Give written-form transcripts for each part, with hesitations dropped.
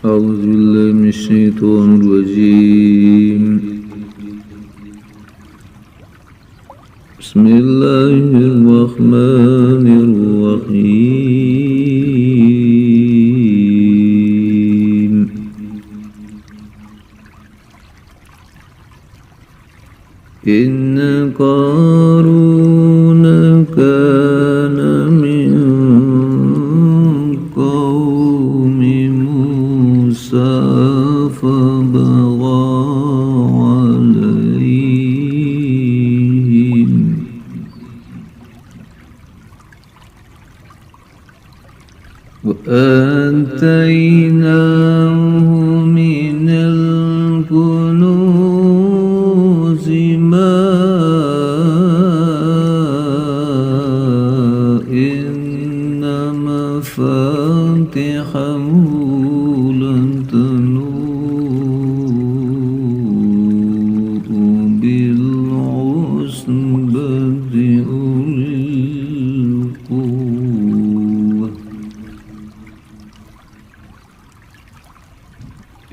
أعوذ بالله من الشيطان الرجيم. بسم الله الرحمن الرحيم. إن قارون كان من قوم موسى فبغى عليهم وآتيناه من الكنوز ما إن مفاتحه لتنوء بالعصبة أولي القوة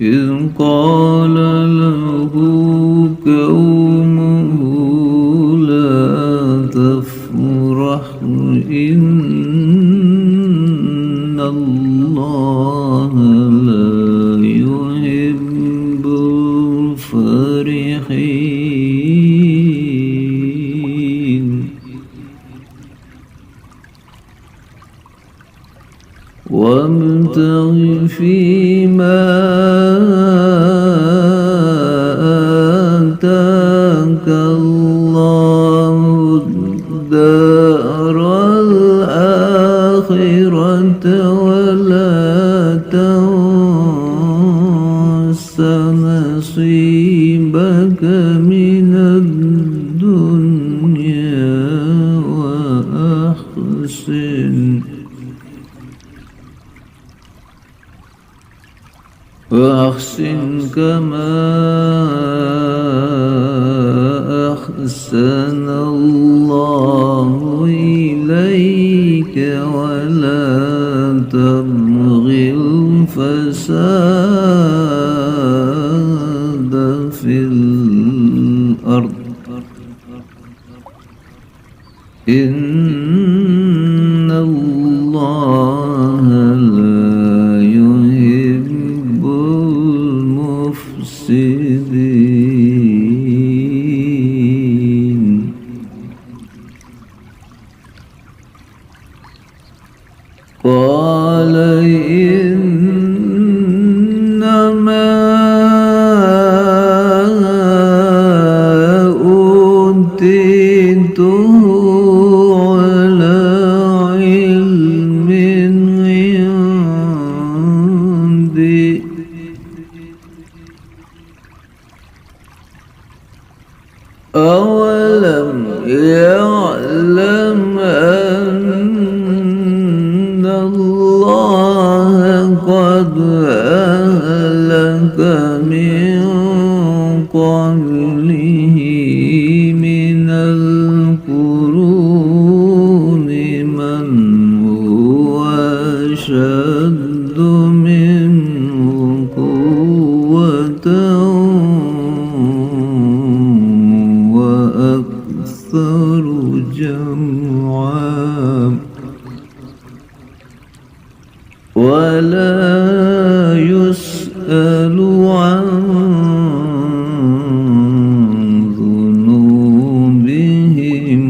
إذ قال له قومه لا تفرح إن الله لا يحب الفرحين وابتغ فيما آتاك الله الدار الآخرة ولا تنس نصيبك من الدنيا وأحسن كما أحسن الله إليك ولا تبغ الفساد في الأرض إن الله لا يحب المفسدين قال إنما أوتيته على علم عندي أولم يعلم أن الله قد أهلك من قبله من القرون من هو أشد منه قوة وأكثر جمعا ولا يسأل عن ذنوبهم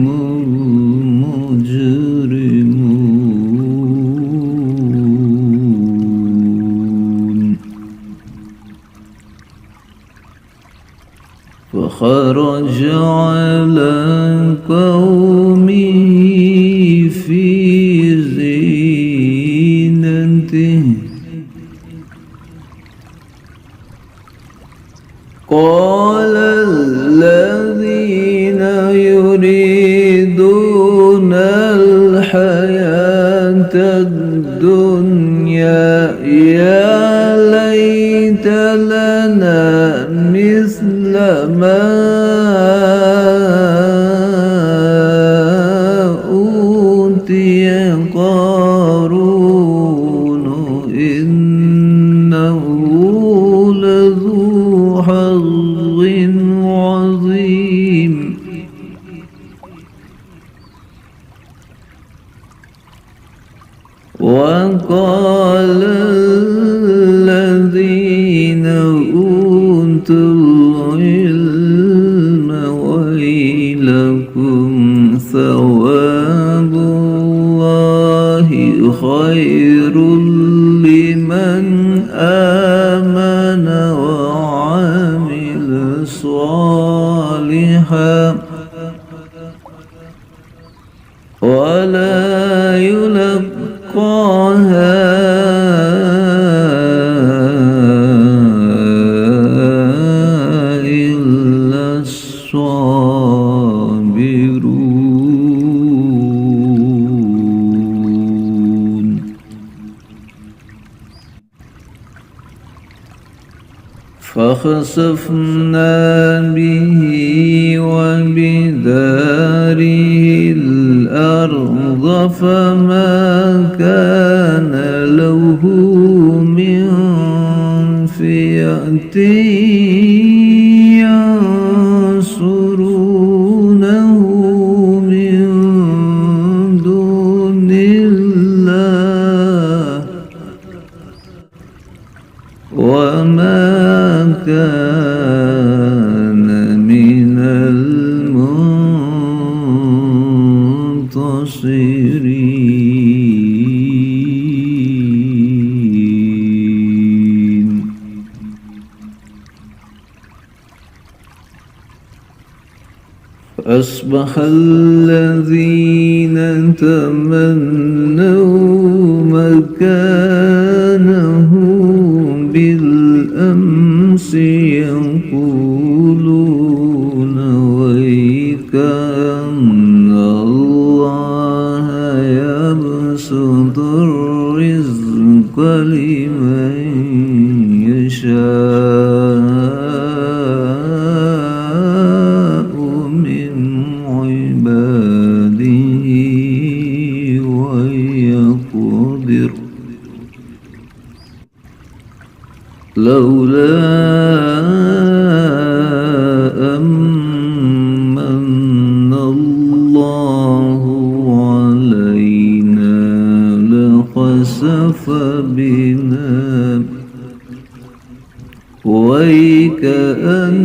المجرمون فخرج على قومه في زينته قال الذين يريدون الحياة الدنيا يا ليت لنا مثل ما أوتي قارون إنه على الذين أوتوا العلم ويلكم ثواب الله خير لمن آمن وعمل صالحا ولا يلقاها إلا الصابرون. فخسفنا به وبداره الأرض فما كان له من فئة ينصرونه من دون الله وما كان من المنتصرين. فأصبح الذين تمنوا مكانه بالأمس يقولون ويكأن الله يبسط الرزق لمن يشاء من عباده ويقدر لولا أمن الله علينا لخسف بنا ويكأن